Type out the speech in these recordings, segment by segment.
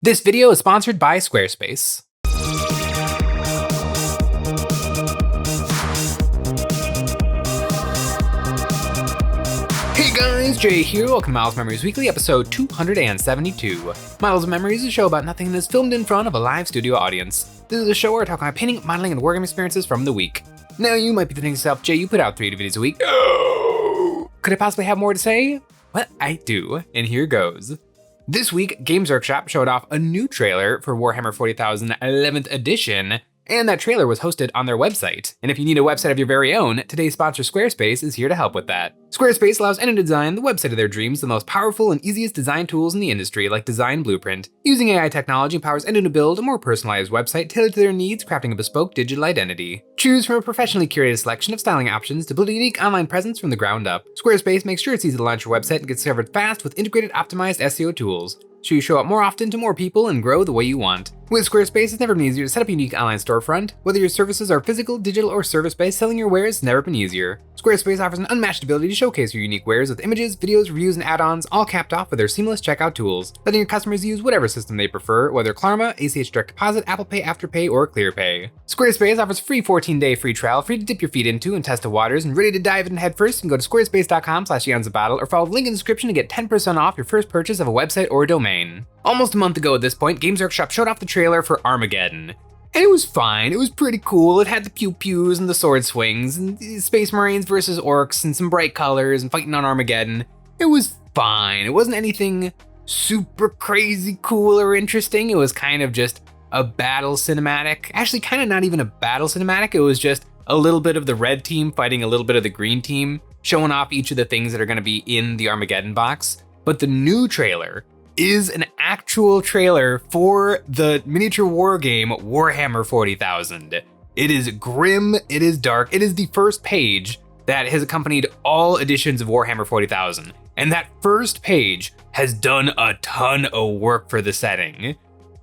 This video is sponsored by Squarespace. Hey guys, Jay here. Welcome to Miles of Memories Weekly, episode 272. Miles of Memories is a show about nothing that's filmed in front of a live studio audience. This is a show where I talk about painting, modeling, and wargaming experiences from the week. Now you might be thinking to yourself, Jay, you put out 3 videos a week. Could I possibly have more to say? Well, I do, and here goes. This week, Games Workshop showed off a new trailer for Warhammer 40,000 11th edition, and that trailer was hosted on their website. And if you need a website of your very own, today's sponsor Squarespace is here to help with that. Squarespace allows anyone to design the website of their dreams, the most powerful and easiest design tools in the industry, like Design Blueprint. Using AI technology empowers anyone to build a more personalized website tailored to their needs, crafting a bespoke digital identity. Choose from a professionally curated selection of styling options to build a unique online presence from the ground up. Squarespace makes sure it's easy to launch your website and get discovered fast with integrated optimized SEO tools, so you show up more often to more people and grow the way you want. With Squarespace, it's never been easier to set up a unique online storefront. Whether your services are physical, digital, or service-based, selling your wares has never been easier. Squarespace offers an unmatched ability to showcase your unique wares with images, videos, reviews, and add-ons, all capped off with their seamless checkout tools, letting your customers use whatever system they prefer, whether Klarna, ACH Direct Deposit, Apple Pay, Afterpay, or ClearPay. Squarespace offers a free 14-day free trial, free to dip your feet into and test the waters, and ready to dive in head first. You can go to squarespace.com/EonsOfBattle or follow the link in the description to get 10% off your first purchase of a website or domain. Almost a month ago at this point, Games Workshop showed off the trailer for Armageddon. And it was fine, it was pretty cool. It had the pew-pews and the sword swings and Space Marines versus orcs and some bright colors and fighting on Armageddon. It was fine. It wasn't anything super crazy cool or interesting. It was kind of just a battle cinematic. Actually, kind of not even a battle cinematic. It was just a little bit of the red team fighting a little bit of the green team, showing off each of the things that are gonna be in the Armageddon box. But the new trailer is an actual trailer for the miniature war game Warhammer 40,000. It is grim, it is dark, it is the first page that has accompanied all editions of Warhammer 40,000. And that first page has done a ton of work for the setting.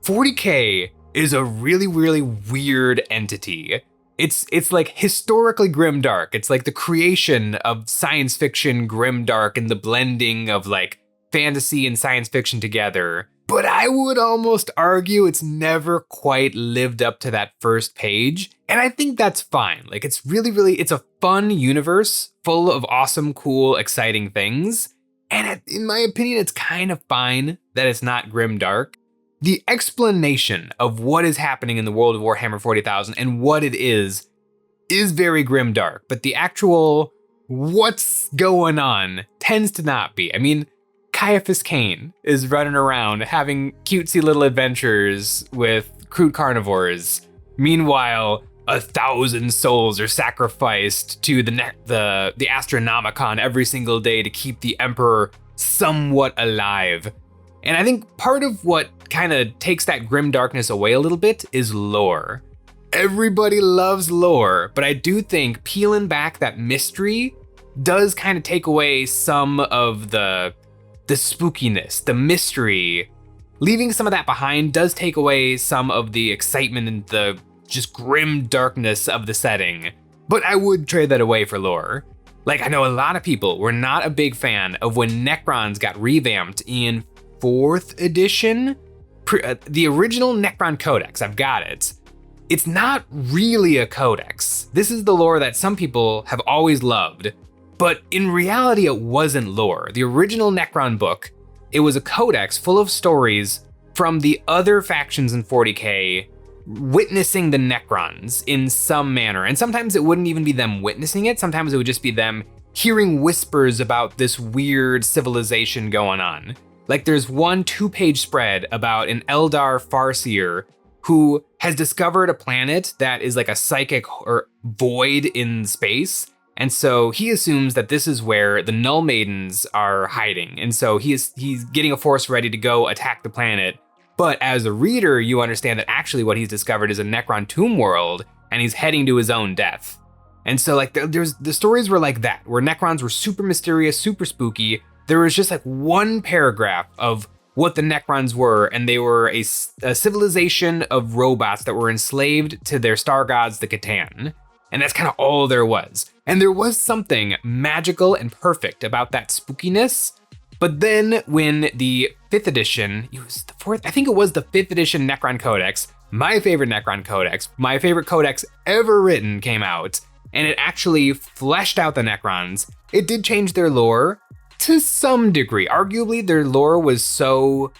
40K is a really, really weird entity. It's like historically grimdark. It's like the creation of science fiction grimdark and the blending of like fantasy and science fiction together. But I would almost argue it's never quite lived up to that first page. And I think that's fine. Like it's it's a fun universe full of awesome, cool, exciting things. And in my opinion, it's kind of fine that it's not grimdark. The explanation of what is happening in the world of Warhammer 40,000 and what it is very grimdark. But the actual what's going on tends to not be. I mean, Caiaphas Cain is running around having cutesy little adventures with crude carnivores. Meanwhile, 1,000 souls are sacrificed to the Astronomicon every single day to keep the Emperor somewhat alive. And I think part of what kind of takes that grim darkness away a little bit is lore. Everybody loves lore, but I do think peeling back that mystery does kind of take away some of the spookiness, the mystery. Leaving some of that behind does take away some of the excitement and the just grim darkness of the setting. But I would trade that away for lore. Like, I know a lot of people were not a big fan of when Necrons got revamped in 4th edition. The original Necron Codex, I've got it. It's not really a codex. This is the lore that some people have always loved. But in reality, it wasn't lore. The original Necron book, it was a codex full of stories from the other factions in 40K witnessing the Necrons in some manner. And sometimes it wouldn't even be them witnessing it. Sometimes it would just be them hearing whispers about this weird civilization going on. Like there's one 2-page spread about an Eldar Farseer who has discovered a planet that is like a psychic or void in space. And so he assumes that this is where the Null Maidens are hiding. And so he's getting a force ready to go attack the planet. But as a reader, you understand that actually what he's discovered is a Necron tomb world, and he's heading to his own death. And so like the stories were like that, where Necrons were super mysterious, super spooky. There was just like one paragraph of what the Necrons were, and they were a civilization of robots that were enslaved to their star gods, the Catan. And that's kind of all there was. And there was something magical and perfect about that spookiness But then when the 5th edition, it was the 4th, I think it was the 5th edition Necron Codex, my favorite Necron Codex, my favorite codex ever written, came out, and it actually fleshed out the Necrons. It did change their lore to some degree. Arguably, their lore was so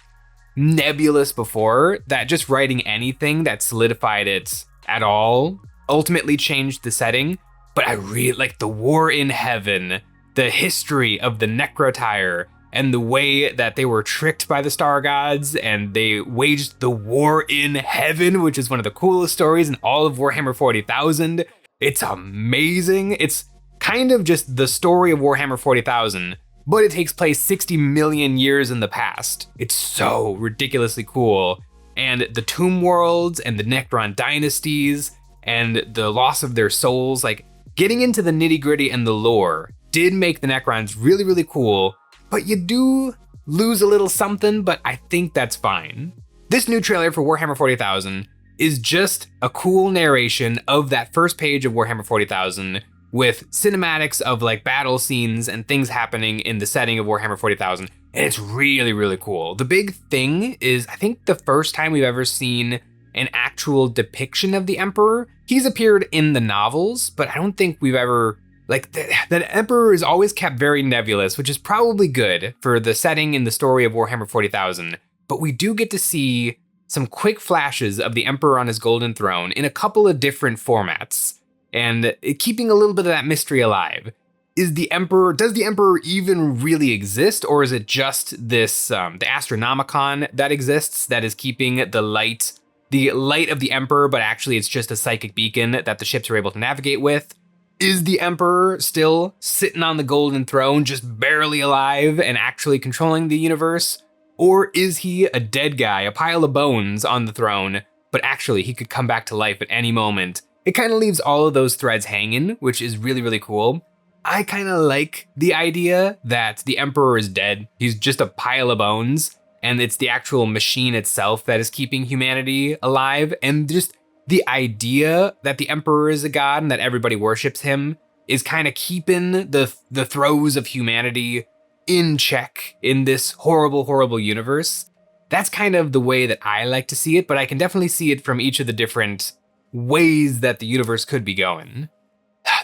nebulous before that just writing anything that solidified it at all ultimately changed the setting. But I really like the War in Heaven, the history of the Necrotire, and the way that they were tricked by the Star Gods and they waged the War in Heaven, which is one of the coolest stories in all of Warhammer 40,000. It's amazing. It's kind of just the story of Warhammer 40,000, but it takes place 60 million years in the past. It's so ridiculously cool. And the Tomb Worlds and the Necron dynasties and the loss of their souls, like getting into the nitty gritty and the lore did make the Necrons really, really cool, but you do lose a little something, but I think that's fine. This new trailer for Warhammer 40,000 is just a cool narration of that first page of Warhammer 40,000 with cinematics of like battle scenes and things happening in the setting of Warhammer 40,000. And it's really, really cool. The big thing is, I think the first time we've ever seen an actual depiction of the Emperor. He's appeared in the novels, but I don't think we've ever, like, that Emperor is always kept very nebulous, which is probably good for the setting and the story of Warhammer 40,000. But we do get to see some quick flashes of the Emperor on his golden throne in a couple of different formats, and keeping a little bit of that mystery alive. Does the Emperor even really exist, or is it just this, the Astronomicon that exists that is keeping the light of the Emperor, but actually it's just a psychic beacon that the ships are able to navigate with? Is the Emperor still sitting on the golden throne, just barely alive and actually controlling the universe? Or is he a dead guy, a pile of bones on the throne, but actually he could come back to life at any moment? It kind of leaves all of those threads hanging, which is really, really cool. I kind of like the idea that the Emperor is dead. He's just a pile of bones, and it's the actual machine itself that is keeping humanity alive. And just the idea that the Emperor is a god and that everybody worships him is kind of keeping the throes of humanity in check in this horrible, horrible universe. That's kind of the way that I like to see it, but I can definitely see it from each of the different ways that the universe could be going.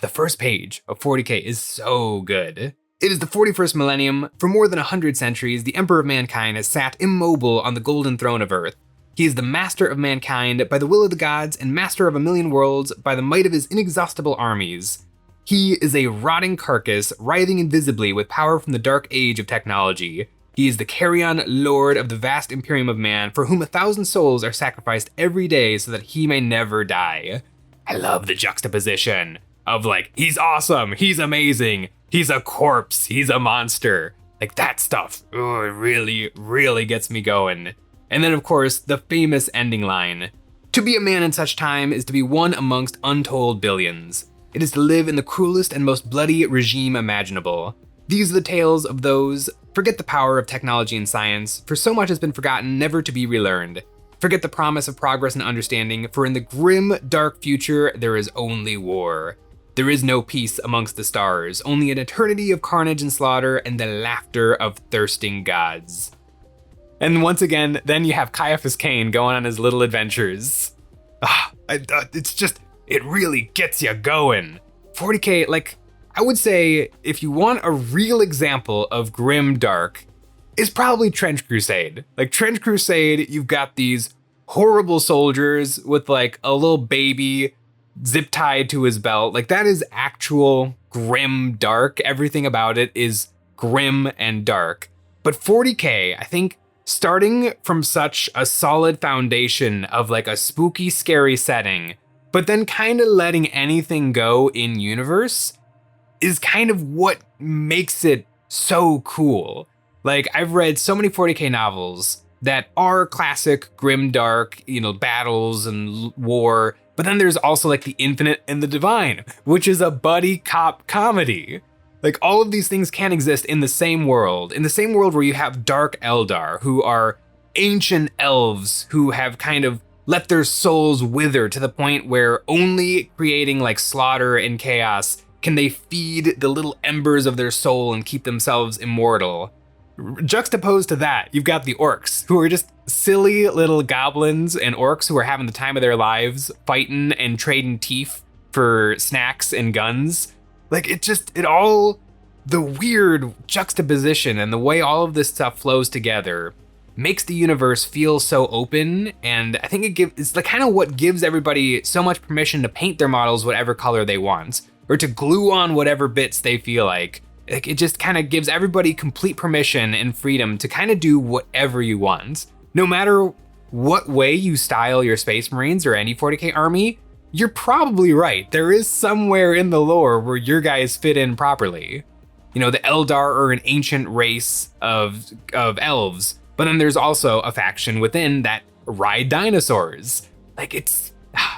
The first page of 40K is so good. It is the 41st millennium. For more than 100 centuries, the Emperor of Mankind has sat immobile on the golden throne of Earth. He is the master of mankind by the will of the gods and master of a million worlds by the might of his inexhaustible armies. He is a rotting carcass, writhing invisibly with power from the dark age of technology. He is the carrion lord of the vast imperium of man, for whom 1,000 souls are sacrificed every day so that he may never die. I love the juxtaposition of like, he's awesome, he's amazing, he's a corpse, he's a monster. Like that stuff, it really, really gets me going. And then of course, the famous ending line. To be a man in such time is to be one amongst untold billions. It is to live in the cruelest and most bloody regime imaginable. These are the tales of those. Forget the power of technology and science, for so much has been forgotten, never to be relearned. Forget the promise of progress and understanding, for in the grim, dark future, there is only war. There is no peace amongst the stars, only an eternity of carnage and slaughter and the laughter of thirsting gods. And once again, then you have Caiaphas Cain going on his little adventures. It's just, it really gets you going. 40K, like, I would say if you want a real example of Grimdark, it's probably Trench Crusade. Like Trench Crusade, you've got these horrible soldiers with like a little baby zip tied to his belt. Like that is actual grim dark. Everything about it is grim and dark. But 40K, I think starting from such a solid foundation of like a spooky, scary setting, but then kind of letting anything go in universe is kind of what makes it so cool. Like I've read so many 40K novels that are classic grimdark, battles and war, but then there's also like the Infinite and the Divine, which is a buddy cop comedy. Like all of these things can exist in the same world where you have Dark Eldar, who are ancient elves who have kind of let their souls wither to the point where only creating like slaughter and chaos can they feed the little embers of their soul and keep themselves immortal. Juxtaposed to that, you've got the orcs, who are just silly little goblins and orcs who are having the time of their lives fighting and trading teeth for snacks and guns. Like, the weird juxtaposition and the way all of this stuff flows together makes the universe feel so open, and I think it's like kind of what gives everybody so much permission to paint their models whatever color they want, or to glue on whatever bits they feel like. Like, it just kind of gives everybody complete permission and freedom to kind of do whatever you want. No matter what way you style your Space Marines or any 40k army, you're probably right. There is somewhere in the lore where your guys fit in properly. You know, the Eldar are an ancient race of elves, but then there's also a faction within that ride dinosaurs. Like,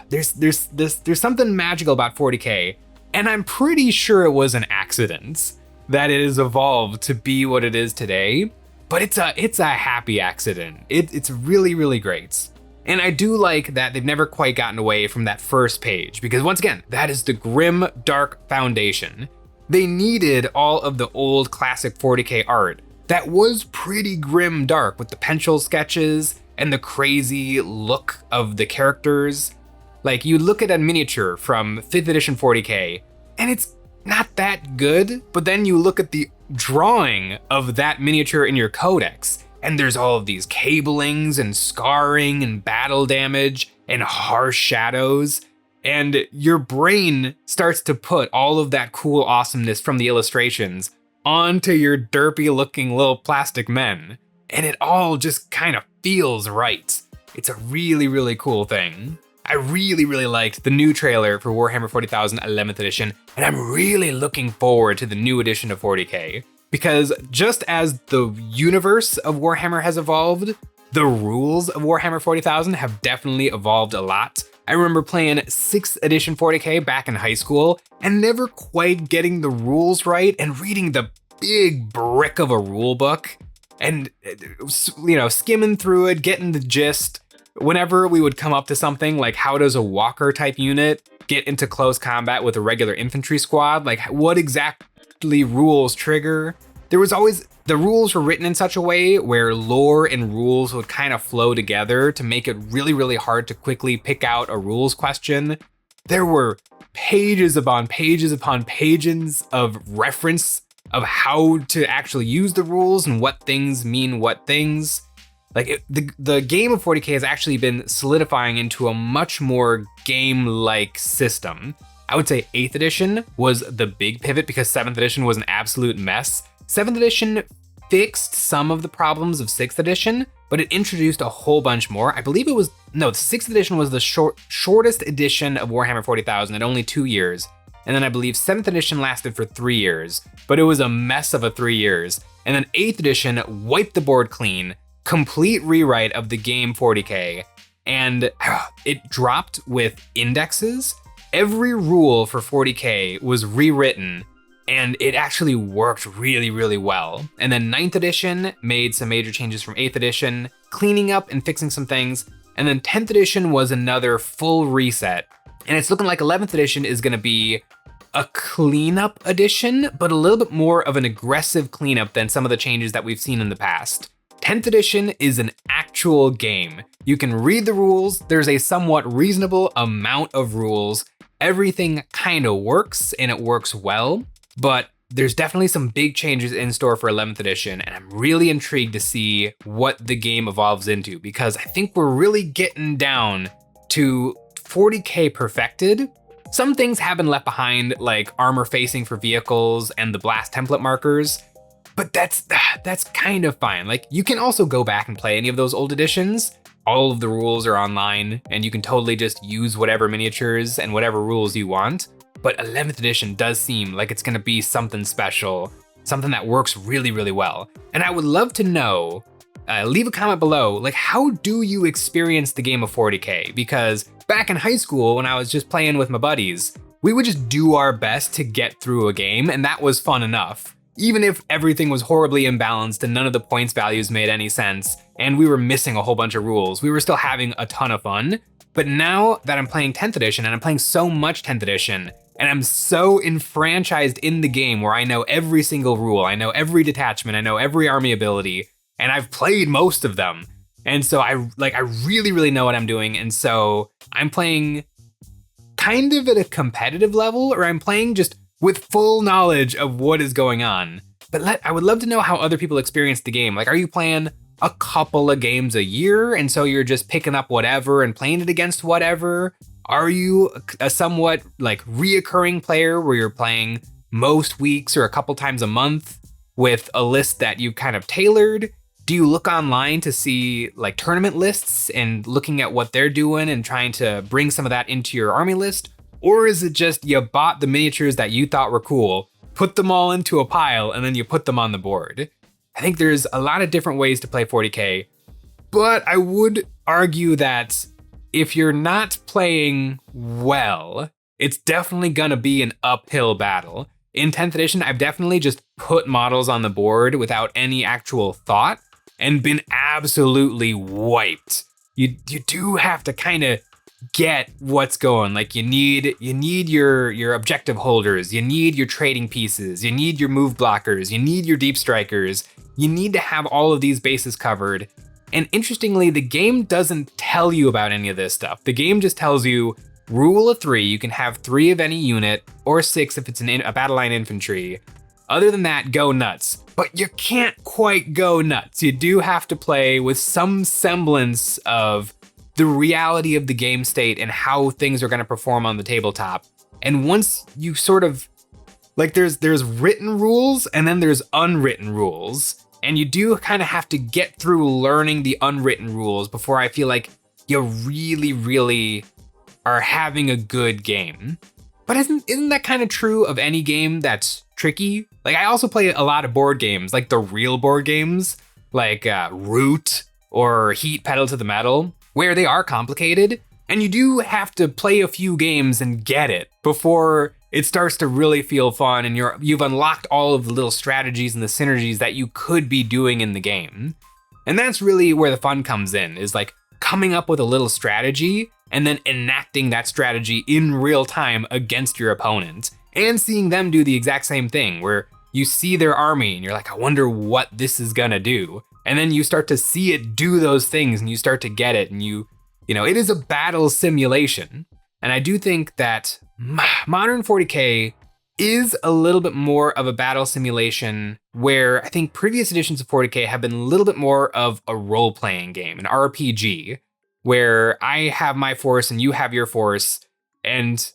there's something magical about 40k, and I'm pretty sure it was an accident that it has evolved to be what it is today. But it's a happy accident. It's really, really great. And I do like that they've never quite gotten away from that first page, because once again, that is the Grimdark foundation. They needed all of the old classic 40k art that was pretty grim dark, with the pencil sketches and the crazy look of the characters. Like, you look at a miniature from 5th edition 40k and it's not that good, but then you look at the drawing of that miniature in your codex and there's all of these cablings and scarring and battle damage and harsh shadows, and your brain starts to put all of that cool awesomeness from the illustrations onto your derpy looking little plastic men, and it all just kind of feels right. It's a really, really cool thing. I really, really liked the new trailer for Warhammer 40,000 11th edition, and I'm really looking forward to the new edition of 40k, because just as the universe of Warhammer has evolved, the rules of Warhammer 40,000 have definitely evolved a lot. I remember playing 6th edition 40k back in high school and never quite getting the rules right, and reading the big brick of a rule book and, you know, skimming through it, getting the gist. Whenever we would come up to something like, how does a walker type unit get into close combat with a regular infantry squad? Like, what exactly rules trigger? There was always, the rules were written in such a way where lore and rules would kind of flow together to make it really, really hard to quickly pick out a rules question. There were pages upon pages upon pages of reference of how to actually use the rules and what things mean what things. Like, the game of 40k has actually been solidifying into a much more game-like system. I would say 8th edition was the big pivot, because 7th edition was an absolute mess. 7th edition fixed some of the problems of 6th edition, but it introduced a whole bunch more. I believe the 6th edition was the shortest edition of Warhammer 40,000 at only 2 years. And then I believe 7th edition lasted for 3 years, but it was a mess of a 3 years. And then 8th edition wiped the board clean, complete rewrite of the game 40k, and it dropped with indexes. Every rule for 40k was rewritten, and it actually worked really, really well. And then 9th edition made some major changes from 8th edition, cleaning up and fixing some things. And then 10th edition was another full reset. And it's looking like 11th edition is gonna be a cleanup edition, but a little bit more of an aggressive cleanup than some of the changes that we've seen in the past. 10th edition is an actual game. You can read the rules, there's a somewhat reasonable amount of rules. Everything kind of works, and it works well, but there's definitely some big changes in store for 11th edition, and I'm really intrigued to see what the game evolves into, because I think we're really getting down to 40k perfected. Some things have been left behind, like armor facing for vehicles and the blast template markers, but that's kind of fine. Like, you can also go back and play any of those old editions. All of the rules are online, and you can totally just use whatever miniatures and whatever rules you want. But 11th edition does seem like it's gonna be something special, something that works really, really well. And I would love to know, leave a comment below, like, how do you experience the game of 40k? Because back in high school, when I was just playing with my buddies, we would just do our best to get through a game, and that was fun enough. Even if everything was horribly imbalanced and none of the points values made any sense, and we were missing a whole bunch of rules, we were still having a ton of fun. But now that I'm playing 10th edition, and I'm playing so much 10th edition, And I'm so enfranchised in the game where I know every single rule, I know every detachment, I know every army ability, and I've played most of them. And so I really, really know what I'm doing. And so I'm playing kind of at a competitive level, or I'm playing just with full knowledge of what is going on. But I would love to know how other people experience the game. Like, are you playing a couple of games a year, and so you're just picking up whatever and playing it against whatever? Are you a somewhat like reoccurring player where you're playing most weeks or a couple times a month with a list that you've kind of tailored? Do you look online to see like tournament lists and looking at what they're doing and trying to bring some of that into your army list? Or is it just you bought the miniatures that you thought were cool, put them all into a pile, and then you put them on the board? I think there's a lot of different ways to play 40K, but I would argue that if you're not playing well, it's definitely gonna be an uphill battle. In 10th edition, I've definitely just put models on the board without any actual thought and been absolutely wiped. You do have to kind of get what's going. Like you need your objective holders, you need your trading pieces, you need your move blockers, you need your deep strikers. You need to have all of these bases covered. And interestingly, the game doesn't tell you about any of this stuff. The game just tells you, rule of 3, you can have 3 of any unit, or 6 if it's a battle line infantry. Other than that, go nuts. But you can't quite go nuts. You do have to play with some semblance of the reality of the game state and how things are gonna perform on the tabletop. And once you sort of, like there's written rules and then there's unwritten rules. And you do kind of have to get through learning the unwritten rules before I feel like you really, really are having a good game. But isn't that kind of true of any game that's tricky? Like I also play a lot of board games, like the real board games, like Root or Heat Pedal to the Metal, where they are complicated. And you do have to play a few games and get it before it starts to really feel fun and you've unlocked all of the little strategies and the synergies that you could be doing in the game. And that's really where the fun comes in, is like coming up with a little strategy and then enacting that strategy in real time against your opponent and seeing them do the exact same thing, where you see their army and you're like, I wonder what this is gonna do. And then you start to see it do those things and you start to get it, and you know, it is a battle simulation. And I do think that modern 40K is a little bit more of a battle simulation, where I think previous editions of 40K have been a little bit more of a role-playing game, an RPG, where I have my force and you have your force, and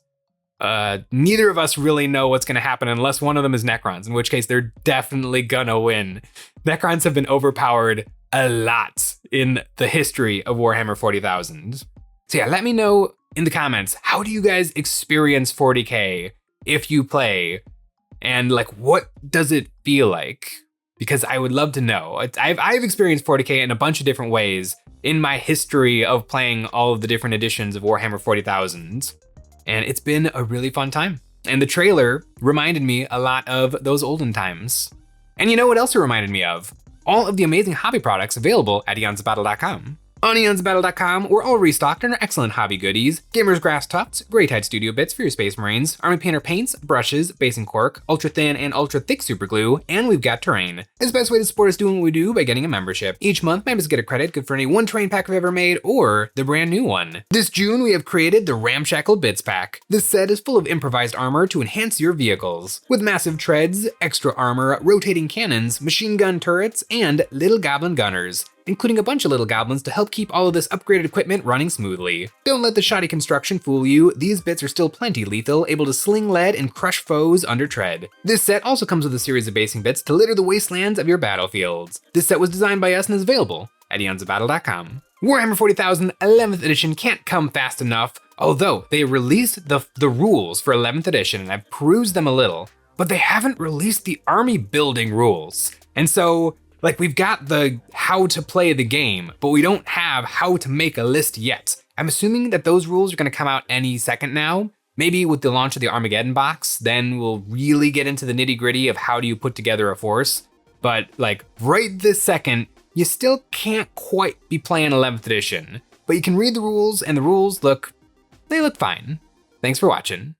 neither of us really know what's gonna happen unless one of them is Necrons, in which case they're definitely gonna win. Necrons have been overpowered a lot in the history of Warhammer 40,000. So yeah, let me know in the comments, how do you guys experience 40K if you play? And like, what does it feel like? Because I would love to know. I've experienced 40K in a bunch of different ways in my history of playing all of the different editions of Warhammer 40,000. And it's been a really fun time. And the trailer reminded me a lot of those olden times. And you know what else it reminded me of? All of the amazing hobby products available at EonsOfBattle.com. On EonsOfBattle.com, we're all restocked on our excellent hobby goodies: Gamer's Grass Tufts, Greytide Studio Bits for your Space Marines, Army Painter paints, brushes, basing cork, ultra thin and ultra thick super glue, and we've got terrain. It's the best way to support us doing what we do by getting a membership. Each month, members get a credit good for any one terrain pack we've ever made or the brand new one. This June, we have created the Ramshackle Bits Pack. This set is full of improvised armor to enhance your vehicles, with massive treads, extra armor, rotating cannons, machine gun turrets, and little goblin gunners, including a bunch of little goblins to help keep all of this upgraded equipment running smoothly. Don't let the shoddy construction fool you. These bits are still plenty lethal, able to sling lead and crush foes under tread. This set also comes with a series of basing bits to litter the wastelands of your battlefields. This set was designed by us and is available at EonsOfBattle.com. Warhammer 40,000 11th edition can't come fast enough, although they released the rules for 11th edition and I've perused them a little, but they haven't released the army building rules. And so, like, we've got the how to play the game, but we don't have how to make a list yet. I'm assuming that those rules are gonna come out any second now. Maybe with the launch of the Armageddon box, then we'll really get into the nitty gritty of how do you put together a force. But like right this second, you still can't quite be playing 11th edition, but you can read the rules and the rules look fine. Thanks for watching.